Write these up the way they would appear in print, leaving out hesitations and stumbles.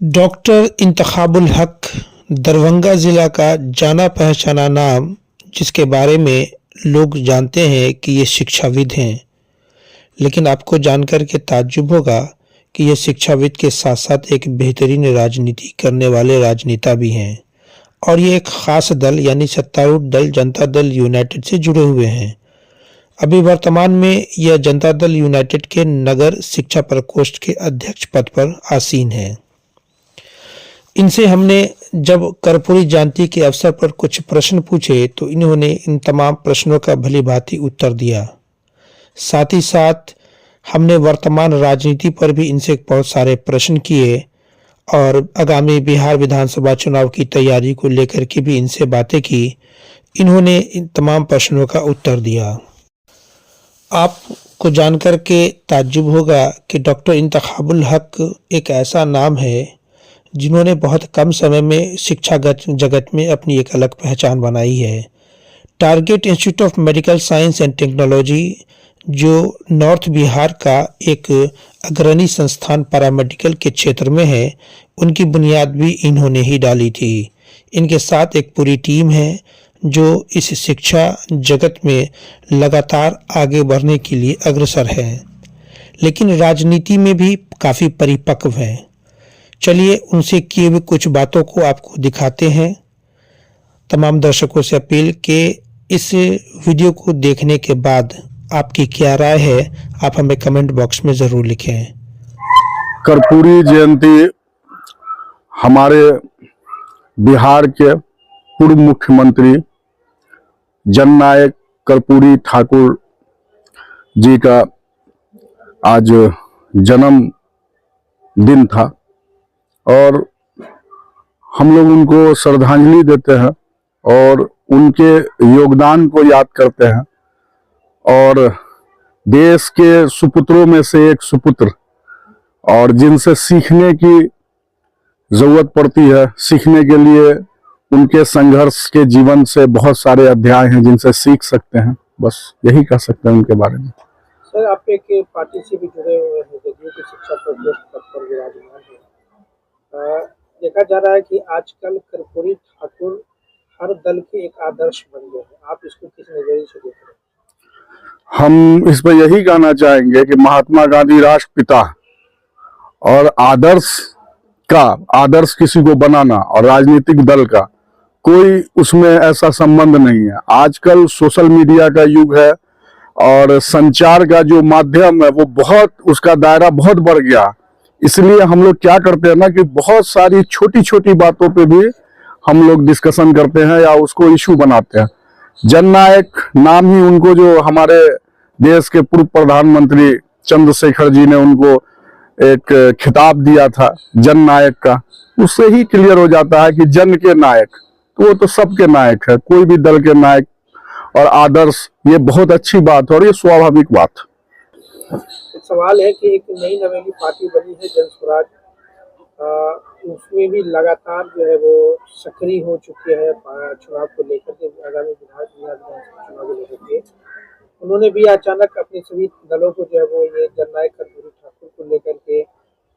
Doctor Intekhabul हक दरभंगा ज़िला का जाना पहचाना नाम, जिसके बारे में लोग जानते हैं कि ये शिक्षाविद हैं। लेकिन आपको जानकर के ताज्जुब होगा कि ये शिक्षाविद के साथ साथ एक बेहतरीन राजनीति करने वाले राजनेता भी हैं और ये एक ख़ास दल यानी सत्तारूढ़ दल जनता दल यूनाइटेड से जुड़े हुए हैं। अभी वर्तमान में यह जनता दल यूनाइटेड के नगर शिक्षा प्रकोष्ठ के अध्यक्ष पद पर आसीन हैं। इनसे हमने जब कर्पूरी जयंती के अवसर पर कुछ प्रश्न पूछे तो इन्होंने इन तमाम प्रश्नों का भली भांति उत्तर दिया। साथ ही साथ हमने वर्तमान राजनीति पर भी इनसे बहुत सारे प्रश्न किए और आगामी बिहार विधानसभा चुनाव की तैयारी को लेकर के भी इनसे बातें की। इन्होंने इन तमाम प्रश्नों का उत्तर दिया। आपको जानकर के ताज्जुब होगा कि डॉक्टर इंतखाबुल हक एक ऐसा नाम है जिन्होंने बहुत कम समय में शिक्षा जगत में अपनी एक अलग पहचान बनाई है। Target institute of medical science and technology, जो नॉर्थ बिहार का एक अग्रणी संस्थान पैरामेडिकल के क्षेत्र में है, उनकी बुनियाद भी इन्होंने ही डाली थी। इनके साथ एक पूरी टीम है जो इस शिक्षा जगत में लगातार आगे बढ़ने के लिए अग्रसर है, लेकिन राजनीति में भी काफ़ी परिपक्व है। चलिए उनसे किए हुए कुछ बातों को आपको दिखाते हैं। तमाम दर्शकों से अपील कि इस वीडियो को देखने के बाद आपकी क्या राय है, आप हमें कमेंट बॉक्स में ज़रूर लिखें। कर्पूरी जयंती हमारे बिहार के पूर्व मुख्यमंत्री जननायक कर्पूरी ठाकुर जी का आज जन्म दिन था और हम लोग उनको श्रद्धांजलि देते हैं और उनके योगदान को याद करते हैं। और देश के सुपुत्रों में से एक सुपुत्र और जिनसे सीखने की जरूरत पड़ती है, सीखने के लिए उनके संघर्ष के जीवन से बहुत सारे अध्याय हैं जिनसे सीख सकते हैं। बस यही कह सकते हैं उनके बारे में। सर, आप एक पार्टी से भी जुड़े हुए हैं, जदयू की शिक्षा प्रकोष्ठ पद पर विराजमान है। देखा जा रहा है कि आजकल कर्पूरी ठाकुर हर दल के एक आदर्श बन गए हैं। आप इसको किस नजरिए से देख रहे हैं? हम इस पर यही कहना चाहेंगे कि महात्मा गांधी राष्ट्रपिता और आदर्श किसी को बनाना और राजनीतिक दल का कोई उसमें ऐसा संबंध नहीं है। आजकल सोशल मीडिया का युग है और संचार का जो माध्यम है वो उसका दायरा बहुत बढ़ गया। इसलिए हम लोग क्या करते हैं ना कि बहुत सारी छोटी छोटी बातों पे भी हम लोग डिस्कशन करते हैं या उसको इशू बनाते हैं। जननायक नाम ही उनको, जो हमारे देश के पूर्व प्रधानमंत्री चंद्रशेखर जी ने उनको एक खिताब दिया था जननायक का, उससे ही क्लियर हो जाता है कि जन के नायक, तो वो तो सबके नायक है, कोई भी दल के नायक और आदर्श। ये बहुत अच्छी बात है और ये स्वाभाविक बात। सवाल है कि एक नई नवेली पार्टी बनी है जन स्वराज, उसमें भी लगातार जो है वो सक्रिय हो चुकी है चुनाव को लेकर के, आगामी विधानसभा चुनाव को लेकर के। उन्होंने भी अचानक अपने सभी दलों को जो है वो ये जननायक कर्पूरी ठाकुर को लेकर के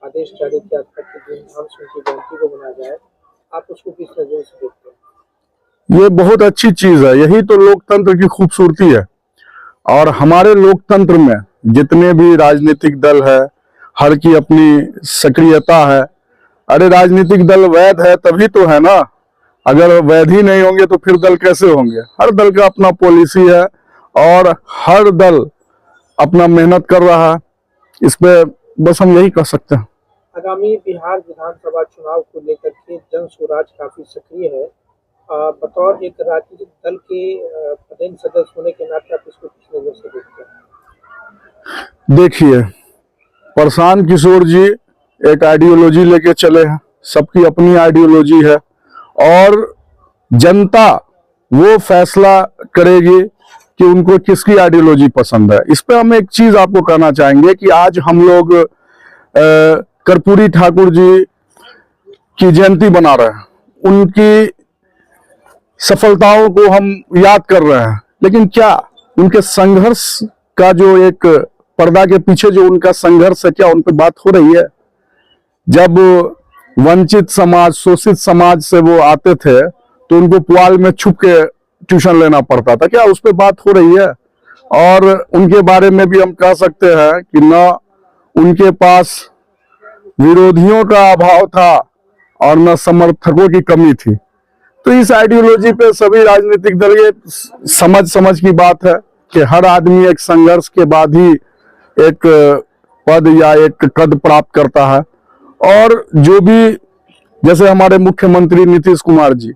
आदेश जारी किया था कि धूमधाम से उनकी जयंती को मनाया जाए। आप उसको किस नजर से देखते हैं? ये बहुत अच्छी चीज है, यही तो लोकतंत्र की खूबसूरती है। और हमारे लोकतंत्र में जितने भी राजनीतिक दल है, हर की अपनी सक्रियता है। अरे राजनीतिक दल वैध है तभी तो है ना, अगर वैध ही नहीं होंगे तो फिर दल कैसे होंगे? हर दल का अपना पॉलिसी है और हर दल अपना मेहनत कर रहा है। इस पे बस हम यही कह सकते हैं। आगामी बिहार विधानसभा चुनाव को लेकर के जन स्वराज काफी सक्रिय है। बतौर एक राजनीतिक दल के पदेन सदस्य होने के नाते आप इसको किस नजर से देखते हैं? देखिए, प्रशांत किशोर जी एक आइडियोलॉजी लेके चले हैं, सबकी अपनी आइडियोलॉजी है और जनता वो फैसला करेगी कि उनको किसकी आइडियोलॉजी पसंद है। इस पे हम एक चीज आपको कहना चाहेंगे कि आज हम लोग कर्पूरी ठाकुर जी की जयंती बना रहे हैं, उनकी सफलताओं को हम याद कर रहे हैं, लेकिन क्या उनके संघर्ष का जो एक पर्दा के पीछे जो उनका संघर्ष है, क्या उन पर बात हो रही है? जब वंचित समाज, शोषित समाज से वो आते थे तो उनको पुआल में छुप के ट्यूशन लेना पड़ता था। क्या उस पर बात हो रही है? और उनके बारे में भी हम कह सकते हैं कि न उनके पास विरोधियों का अभाव था और न समर्थकों की कमी थी। तो इस आइडियोलॉजी पे सभी राजनीतिक दल, ये समझ की बात है कि हर आदमी एक संघर्ष के बाद ही एक पद या एक कद प्राप्त करता है। और जो भी, जैसे हमारे मुख्यमंत्री नीतीश कुमार जी,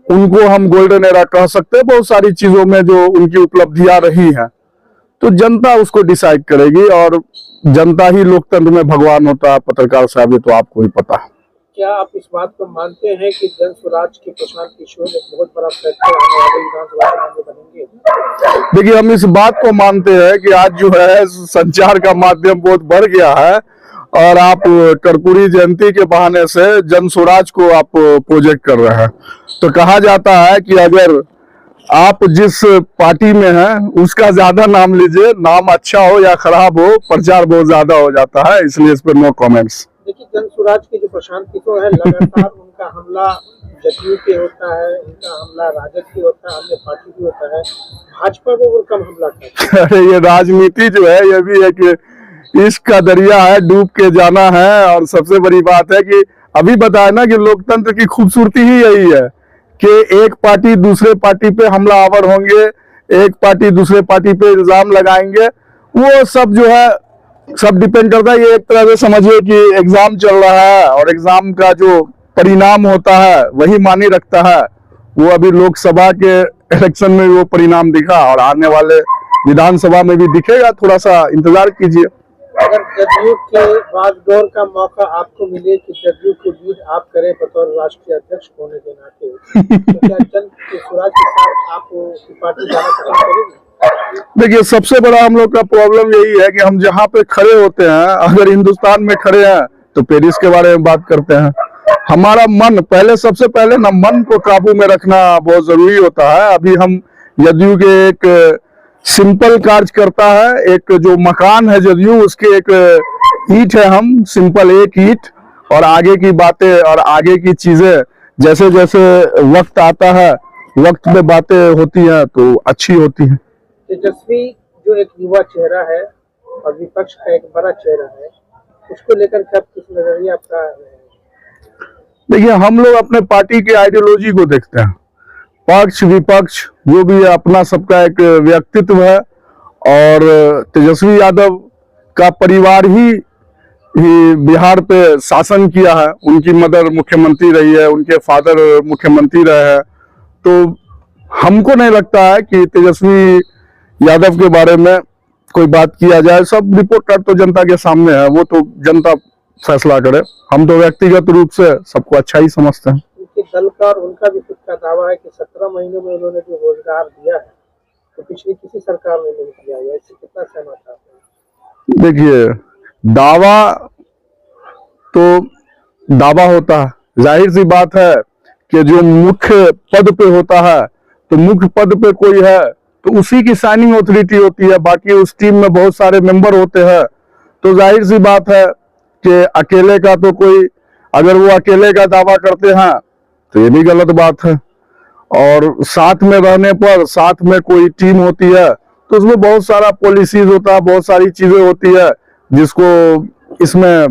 उनको हम गोल्डन एरा कह सकते हैं बहुत सारी चीजों में जो उनकी उपलब्धियां रही हैं, तो जनता उसको डिसाइड करेगी और जनता ही लोकतंत्र में भगवान होता है। पत्रकार साहब, ये तो आपको ही पता है। क्या आप इस बात को मानते हैं कि जन स्वराज के प्रशांत किशोर एक बहुत बड़ा फैक्टर आने वाले विधानसभा चुनाव में बनेंगे? देखिए, हम इस बात को मानते हैं कि आज जो है संचार का माध्यम बहुत बढ़ गया है और आप कर्पूरी जयंती के बहाने से जन स्वराज को आप प्रोजेक्ट कर रहे हैं। तो कहा जाता है कि अगर आप जिस पार्टी में हैं उसका ज्यादा नाम लीजिए, नाम अच्छा हो या खराब हो, प्रचार बहुत ज्यादा हो जाता है, इसलिए इस पर नो कमेंट्स। देखिए, जन स्वराज के जो प्रशांत किशोर है, लगातार उनका हमला जदयू पे होता है, उनका हमला राजद पे होता है, अन्य पार्टी पे होता है, भाजपा को और कम हमला करता है। अरे ये राजनीति जो है ये भी एक इश्क का दरिया है, डूब के जाना है। और सबसे बड़ी बात है कि अभी बताया ना कि लोकतंत्र की खूबसूरती ही यही है कि एक पार्टी दूसरे पार्टी पे हमलावर होंगे, एक पार्टी दूसरे पार्टी पे इल्जाम लगाएंगे। वो सब जो है सब डिपेंड करता है। ये एक तरह से समझिए कि एग्जाम चल रहा है और एग्जाम का जो परिणाम होता है वही मानी रखता है। वो अभी लोकसभा के इलेक्शन में वो परिणाम दिखा और आने वाले विधानसभा में भी दिखेगा। थोड़ा सा इंतजार कीजिए। अगर जदयू के बागडोर का मौका आपको मिले कि जदयू को लीड आप करें बतौर राष्ट्रीय अध्यक्ष होने के नाते, तो क्या जन स्वराज के साथ आप पार्टी जाना पसंद करेंगे? देखिए, सबसे बड़ा हम लोग का प्रॉब्लम यही है कि हम जहाँ पे खड़े होते हैं, अगर हिंदुस्तान में खड़े हैं तो पेरिस के बारे में बात करते हैं। हमारा मन पहले, सबसे पहले ना मन को काबू में रखना बहुत जरूरी होता है। अभी हम जदयू के एक सिंपल कार्यकर्ता है, एक जो मकान है जदयू उसके एक ईंट है, हम सिंपल एक ईंट। और आगे की बातें और आगे की चीजें जैसे जैसे वक्त आता है, वक्त में बातें होती हैं तो अच्छी होती हैं। तेजस्वी जो एक युवा चेहरा है और विपक्ष का एक बड़ा चेहरा है, उसको लेकर क्या किस नजरिया आपका? देखिए, हम लोग अपने पार्टी की आइडियोलॉजी को देखते हैं। पक्ष विपक्ष जो भी है अपना सबका एक व्यक्तित्व है और तेजस्वी यादव का परिवार ही बिहार पे शासन किया है। उनकी मदर मुख्यमंत्री रही है, उनके फादर मुख्यमंत्री रहे हैं। तो हमको नहीं लगता है कि तेजस्वी यादव के बारे में कोई बात किया जाए। सब रिपोर्ट कार्ड तो जनता के सामने है, वो तो जनता फैसला करे। हम तो व्यक्तिगत रूप से सबको अच्छा ही समझते हैं। उनके दल का और उनका भी खुद का दावा है कि 17 महीनों में उन्होंने जो रोजगार दिया है तो पिछली किसी सरकार ने नहीं किया है। इससे कितना सहमत है? देखिए, दावा तो दावा होता है, जाहिर सी बात है कि जो मुख्य पद पे होता है तो मुख्य पद पे कोई है तो उसी की साइनिंग अथॉरिटी होती है। बाकी उस टीम में बहुत सारे मेंबर होते हैं, तो जाहिर सी बात है कि अकेले का तो कोई, अगर वो अकेले का दावा करते हैं तो ये भी गलत बात है। और साथ में रहने पर साथ में कोई टीम होती है तो उसमें बहुत सारा पॉलिसीज होता है, बहुत सारी चीजें होती है जिसको इसमें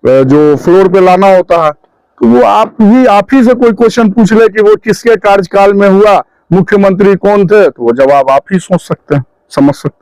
जो फ्लोर पे लाना होता है। तो वो आप ही से कोई क्वेश्चन पूछ ले कि वो किसके कार्यकाल में हुआ, मुख्यमंत्री कौन थे, तो वो जवाब आप ही सोच सकते हैं, समझ सकते हैं।